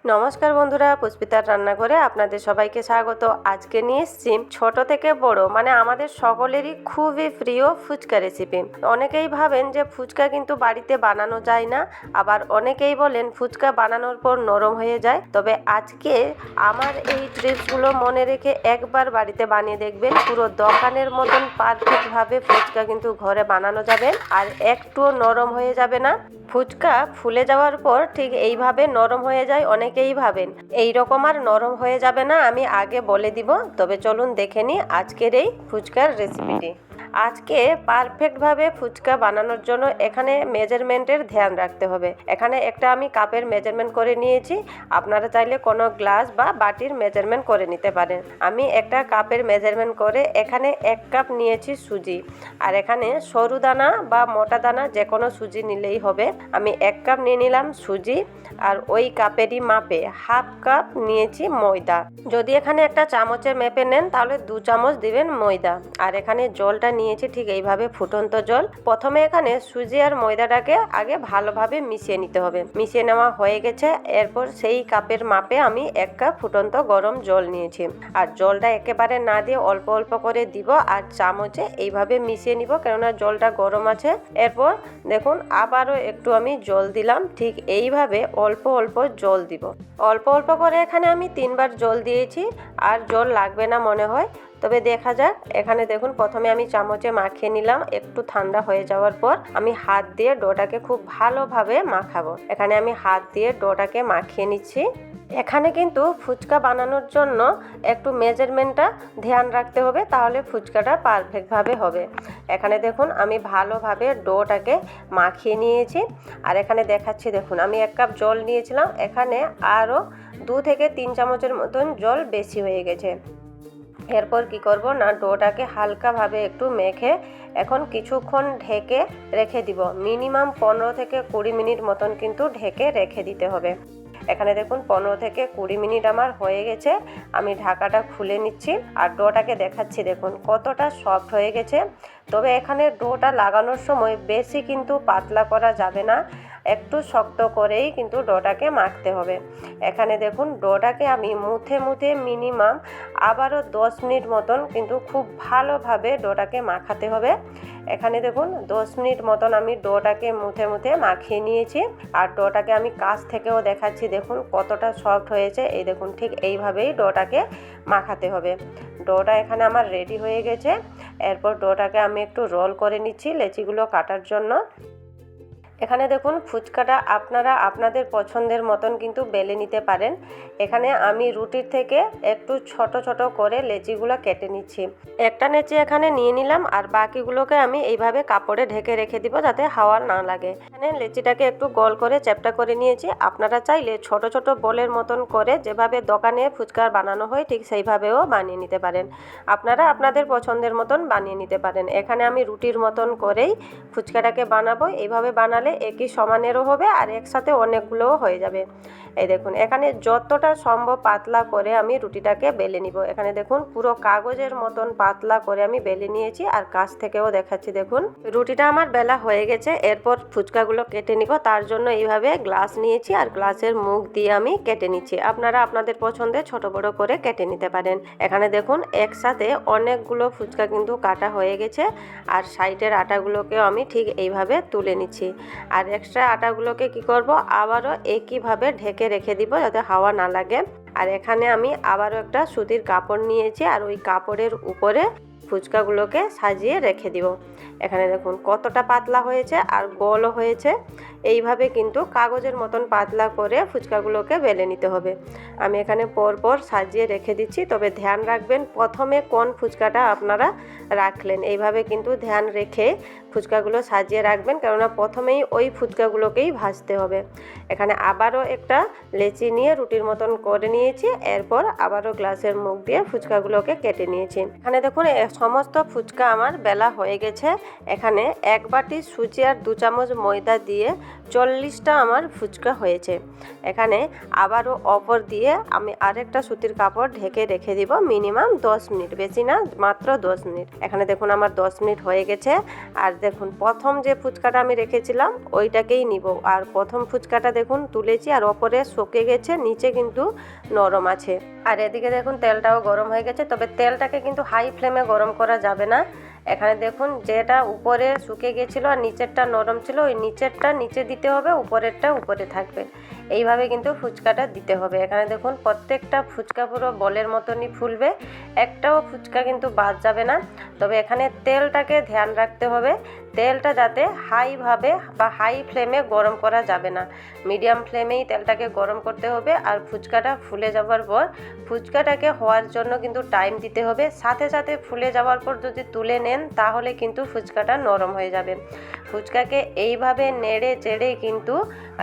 নমস্কার বন্ধুরা, পুষ্পিতার রান্নাঘরে আপনাদের সবাইকে স্বাগত। আজকে নিয়ে এসেছি ছোট থেকে বড় মানে আমাদের সকলেরই খুবই প্রিয় ফুচকা রেসিপি। অনেকেই ভাবেন যে ফুচকা কিন্তু বাড়িতে বানানো যায় না, আবার অনেকেই বলেন ফুচকা বানানোর পর নরম হয়ে যায়। তবে আজকে আমার এই ট্রিপসগুলো মনে রেখে একবার বাড়িতে বানিয়ে দেখবেন, পুরো দোকানের মতন পারফেক্টভাবে ফুচকা কিন্তু ঘরে বানানো যাবে আর একটুও নরম হয়ে যাবে না। ফুচকা ফুলে যাওয়ার পর ঠিক এইভাবে নরম হয়ে যায়। অনেকেই ভাবেন এই রকম আর নরম হয়ে যাবে না, আমি আগে বলে দিব। তবে চলুন দেখে নিই আজকের এই ফুচকার রেসিপিটি। আজকে পারফেক্টভাবে ফুচকা বানানোর জন্য এখানে মেজারমেন্টের ধ্যান রাখতে হবে। এখানে একটা আমি কাপের মেজারমেন্ট করে নিয়েছি, আপনারা চাইলে কোনো গ্লাস বা বাটির মেজারমেন্ট করে নিতে পারেন। আমি একটা কাপের মেজারমেন্ট করে এখানে 1 কাপ নিয়েছি সুজি, আর এখানে সরু দানা বা মোটা দানা যে কোনো সুজি নিলেই হবে। আমি 1 কাপ নিয়ে নিলাম সুজি, আর ওই কাপেরই মাপে 1/2 কাপ নিয়েছি ময়দা। যদি এখানে একটা চামচের মেপে নেন তাহলে 2 চামচ দিবেন ময়দা। আর এখানে জলটা নিয়েছি ঠিক এইভাবে ফুটন্ত জল। প্রথমে এখানে সুজি আর ময়দাটাকে আগে ভালোভাবে মিশিয়ে নিতে হবে। মিশিয়ে নেওয়া হয়ে গেছে, এরপর সেই কাপের মাপে আমি 1 কাপ ফুটন্ত গরম জল নিয়েছি। আর জলটা একেবারে না দিয়ে অল্প অল্প করে দিব আর চামচে এইভাবে মিশিয়ে নিব, কেননা জলটা গরম আছে। এরপর দেখুন আবারও একটু আমি জল দিলাম, ঠিক এইভাবে অল্প অল্প জল দিব। অল্প অল্প করে এখানে আমি 3বার জল দিয়েছি, আর জল লাগবে না মনে হয়। তবে দেখা যাক। এখানে দেখুন প্রথমে আমি চামচে মাখিয়ে নিলাম, একটু ঠান্ডা হয়ে যাওয়ার পর আমি হাত দিয়ে ডোটাকে খুব ভালোভাবে মাখাবো। এখানে আমি হাত দিয়ে ডোটাকে মাখিয়ে নিচ্ছি। এখানে কিন্তু ফুচকা বানানোর জন্য একটু মেজারমেন্টটা ধ্যান রাখতে হবে, তাহলে ফুচকাটা পারফেক্টভাবে হবে। এখানে দেখুন আমি ভালোভাবে ডোটাকে মাখিয়ে নিয়েছি। আর এখানে দেখাচ্ছি, দেখুন আমি 1 কাপ জল নিয়েছিলাম, এখানে আরও 2 থেকে 3 চামচের মতন জল বেশি হয়ে গেছে। এরপর কি করব না, ডোটাকে হালকাভাবে একটু মেখে এখন কিছুক্ষণ ঢেকে রেখে দিব। মিনিমাম 15 থেকে 20 মিনিট মতন কিন্তু ঢেকে রেখে দিতে হবে। এখানে দেখুন 15 থেকে 20 মিনিট আমার হয়ে গেছে। আমি ঢাকাটা খুলে নিচ্ছি আর ডোটাকে দেখাচ্ছি, দেখুন কতটা সফট হয়ে গেছে। তবে এখানে ডোটা লাগানোর সময় বেশি কিন্তু পাতলা করা যাবে না, একটু শক্ত করেই কিন্তু ডোটাকে মাখতে হবে। এখানে দেখুন ডোটাকে আমি মুথে মুথে মিনিমাম আবারও 10 মিনিট মতন কিন্তু খুব ভালোভাবে ডোটাকে মাখাতে হবে। এখানে দেখুন 10 মিনিট মতন আমি ডোটাকে মুথে মুথে মাখিয়ে নিয়েছি। আর ডোটাকে আমি কাছ থেকেও দেখাচ্ছি, দেখুন কতটা সফট হয়েছে। এই দেখুন ঠিক এইভাবেই ডোটাকে মাখাতে হবে। ডোটা এখানে আমার রেডি হয়ে গেছে। এরপর ডোটাকে আমি একটু রোল করে নিচ্ছি লেচিগুলো কাটার জন্য। এখানে দেখুন ফুচকাটা আপনারা আপনাদের পছন্দের মতন কিন্তু বেলে নিতে পারেন। এখানে আমি রুটির থেকে একটু ছোট ছোট করে লেচিগুলো কেটে নিচ্ছি। একটা লেচি এখানে নিয়ে নিলাম, আর বাকিগুলোকে আমি এইভাবে কাপড়ে ঢেকে রেখে দিব যাতে হাওয়া না লাগে। এখানে লেচিটাকে একটু গোল করে চ্যাপ্টা করে নিয়েছি। আপনারা চাইলে ছোট ছোট বলের মতন করে যেভাবে দোকানে ফুচকা বানানো হয় ঠিক সেইভাবেও বানিয়ে নিতে পারেন। আপনারা আপনাদের পছন্দের মতন বানিয়ে নিতে পারেন। এখানে আমি রুটির মতন করেই ফুচকাটাকে বানাবো। এইভাবে বানালে একই সমানেরও হবে আর একসাথে অনেকগুলোও হয়ে যাবে। এই দেখুন এখানে যতটা সম্ভব পাতলা করে আমি রুটিটাকে বেলে নিব। এখানে দেখুন পুরো কাগজের মতন পাতলা করে আমি বেলে নিয়েছি, আর কাছ থেকেও দেখাচ্ছি। দেখুন রুটিটা আমার বেলা হয়ে গেছে। এরপর ফুচকাগুলো কেটে নিব, তার জন্য এইভাবে গ্লাস নিয়েছি আর গ্লাসের মুখ দিয়ে আমি কেটে নিচ্ছি। আপনারা আপনাদের পছন্দে ছোট বড় করে কেটে নিতে পারেন। এখানে দেখুন একসাথে অনেকগুলো ফুচকা কিন্তু কাটা হয়ে গেছে, আর সাইডের আটাগুলোকেও আমি ঠিক এইভাবে তুলে নিচ্ছি। আর এক্সট্রা আটাগুলোকে কি করব, আবারও একইভাবে ঢেকে রেখে দিব যাতে হাওয়া না লাগে। আর এখানে আমি আবারও একটা সুতির কাপড় নিয়েছি, আর ওই কাপড়ের উপরে ফুচকাগুলোকে সাজিয়ে রেখে দিব। এখানে দেখুন কতটা পাতলা হয়েছে আর গোলও হয়েছে। এইভাবে কিন্তু কাগজের মতন পাতলা করে ফুচকাগুলোকে বেলে নিতে হবে। আমি এখানে পরপর সাজিয়ে রেখে দিচ্ছি। তবে ধ্যান রাখবেন প্রথমে কোন ফুচকাটা আপনারা রাখলেন, এইভাবে কিন্তু ধ্যান রেখে ফুচকাগুলো সাজিয়ে রাখবেন, কেননা প্রথমেই ওই ফুচকাগুলোকেই ভাজতে হবে। এখানে আবারও একটা লেচি নিয়ে রুটির মতন করে নিয়েছি। এরপর আবারও গ্লাসের মুখ দিয়ে ফুচকাগুলোকে কেটে নিয়েছি। এখানে দেখুন সমস্ত ফুচকা আমার বেলা হয়ে গেছে। এখানে 1 বাটি সুজি আর 2 চামচ ময়দা দিয়ে 40টা আমার ফুচকা হয়েছে। এখানে আবারও অপর দিয়ে আমি আরেকটা সুতির কাপড় ঢেকে রেখে দিব মিনিমাম 10 মিনিট, বেশি না, মাত্র 10 মিনিট। এখানে দেখুন আমার 10 মিনিট হয়ে গেছে। আর দেখুন প্রথম যে ফুচকাটা আমি রেখেছিলাম ওইটাকেই নিব। আর প্রথম ফুচকাটা দেখুন তুলেছি আর ওপরে শুকে গেছে, নিচে কিন্তু নরম আছে। আর এদিকে দেখুন তেলটাও গরম হয়ে গেছে, তবে তেলটাকে কিন্তু হাই ফ্লেমে গরম করা যাবে না। এখানে দেখুন যেটা উপরে শুকে গেছিলো আর নিচেরটা নরম ছিল, ওই নিচেরটা নিচে দিতে হবে, উপরেরটা উপরে থাকবে। এইভাবে কিন্তু ফুচকাটা দিতে হবে। এখানে দেখুন প্রত্যেকটা ফুচকা পুরো বলের মতনই ফুলবে, একটাও ফুচকা কিন্তু বাদ যাবে না। তবে এখানে তেলটাকে ধ্যান রাখতে হবে, তেলটা যাতে হাইভাবে বা হাই ফ্লেমে গরম করা যাবে না, মিডিয়াম ফ্লেমেই তেলটাকে গরম করতে হবে। আর ফুচকাটা ফুলে যাওয়ার পর ফুচকাটাকে হওয়ার জন্য কিন্তু টাইম দিতে হবে। সাথে সাথে ফুলে যাওয়ার পর যদি তুলে নেন তাহলে কিন্তু ফুচকাটা নরম হয়ে যাবে। ফুচকাকে এইভাবে নেড়ে চেড়ে কিন্তু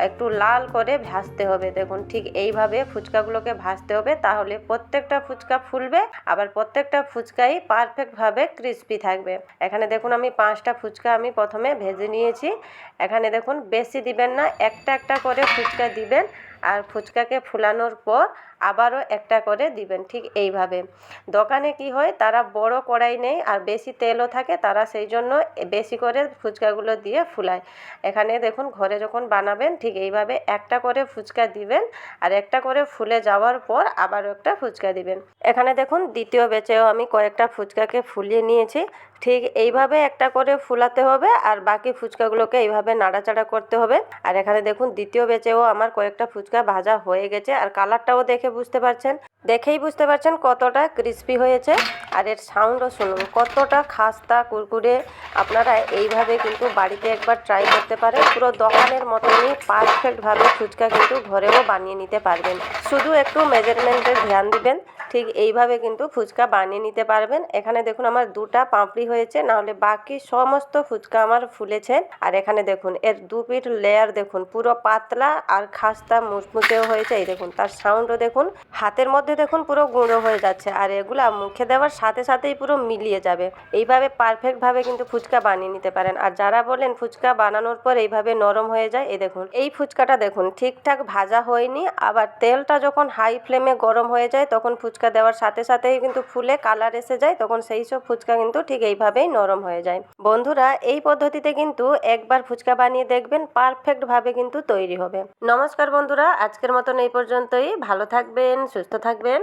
একটু লাল করে ভাজতে হবে। দেখুন ঠিক এইভাবে ফুচকাগুলোকে ভাজতে হবে, তাহলে প্রত্যেকটা ফুচকা ফুলবে, আবার প্রত্যেকটা ফুচকাই পারফেক্টভাবে ক্রিস্পি থাকবে। এখানে দেখুন আমি 5টা ফুচকা আমি প্রথমে ভেজে নিয়েছি। এখানে দেখুন বেশি দিবেন না, একটা একটা করে ফুচকা দিবেন, আর ফুচকাকে ফুলানোর পর আবারও একটা করে দিবেন। ঠিক এইভাবে দোকানে কি হয়, তারা বড় কড়াই নেই আর বেশি তেলও থাকে, তারা সেই জন্য বেশি করে ফুচকাগুলো দিয়ে ফুলায়। এখানে দেখুন ঘরে যখন বানাবেন ঠিক এইভাবে একটা করে ফুচকা দিবেন, আর একটা করে ফুলে যাওয়ার পর আবারও একটা ফুচকা দিবেন। এখানে দেখুন দ্বিতীয় ব্যাচেও আমি কয়েকটা ফুচকাকে ফুলিয়ে নিয়েছি। ঠিক এইভাবে একটা করে ফুলাতে হবে আর বাকি ফুচকাগুলোকে এইভাবে নাড়াচাড়া করতে হবে। আর এখানে দেখুন দ্বিতীয় ব্যাচেও আমার কয়েকটা ফুচকা ভাজা হয়ে গেছে, আর কালারটাও দেখে বুঝতে পারছেন, দেখেই বুঝতে পারছেন কতটা ক্রিস্পি হয়েছে। আর এর সাউন্ডও শুনুন কতটা খাস্তা কুরকুরে। আপনারা এইভাবে কিন্তু বাড়িতে একবার ট্রাই করতে পারেন, পুরো দোকানের মতনই পারফেক্টভাবে ফুচকা কিন্তু ঘরেও বানিয়ে নিতে পারবেন। শুধু একটু মেজারমেন্টের ধ্যান দিবেন, ঠিক এইভাবে কিন্তু ফুচকা বানিয়ে নিতে পারবেন। এখানে দেখুন আমার 2টা পাপড়ি হয়েছে, নাহলে বাকি সমস্ত ফুচকা আমার ফুলেছে। আর এখানে দেখুন এর 2 পিঠ লেয়ার দেখুন পুরো পাতলা আর খাস্তা মুচমুচেও হয়েছে। এই দেখুন তার সাউন্ডও দেখুন, হাতের মধ্যে দেখুন পুরো গুঁড়ো হয়ে যাচ্ছে, আর এগুলা মুখে দেওয়ার সাথে সাথেই পুরো মিলিয়ে যাবে। এইভাবে পারফেক্টভাবে কিন্তু ফুচকা বানিয়ে নিতে পারেন। আর যারা বলেন ফুচকা বানানোর পর এইভাবে নরম হয়ে যায়, এই দেখুন এই ফুচকাটা দেখুন ঠিকঠাক ভাজা হয়নি, আবার তেলটা যখন হাই ফ্লেমে গরম হয়ে যায় তখন ফুচকা দেওয়ার সাথে সাথেই কিন্তু ফুলে কালার এসে যায়, তখন সেই সব ফুচকা কিন্তু ঠিক এইভাবেই নরম হয়ে যায়। বন্ধুরা এই পদ্ধতিতে কিন্তু একবার ফুচকা বানিয়ে দেখবেন, পারফেক্টভাবে কিন্তু তৈরি হবে। নমস্কার বন্ধুরা, আজকের মতন এই পর্যন্তই। ভালো থাকবেন, সুস্থ থাকবেন।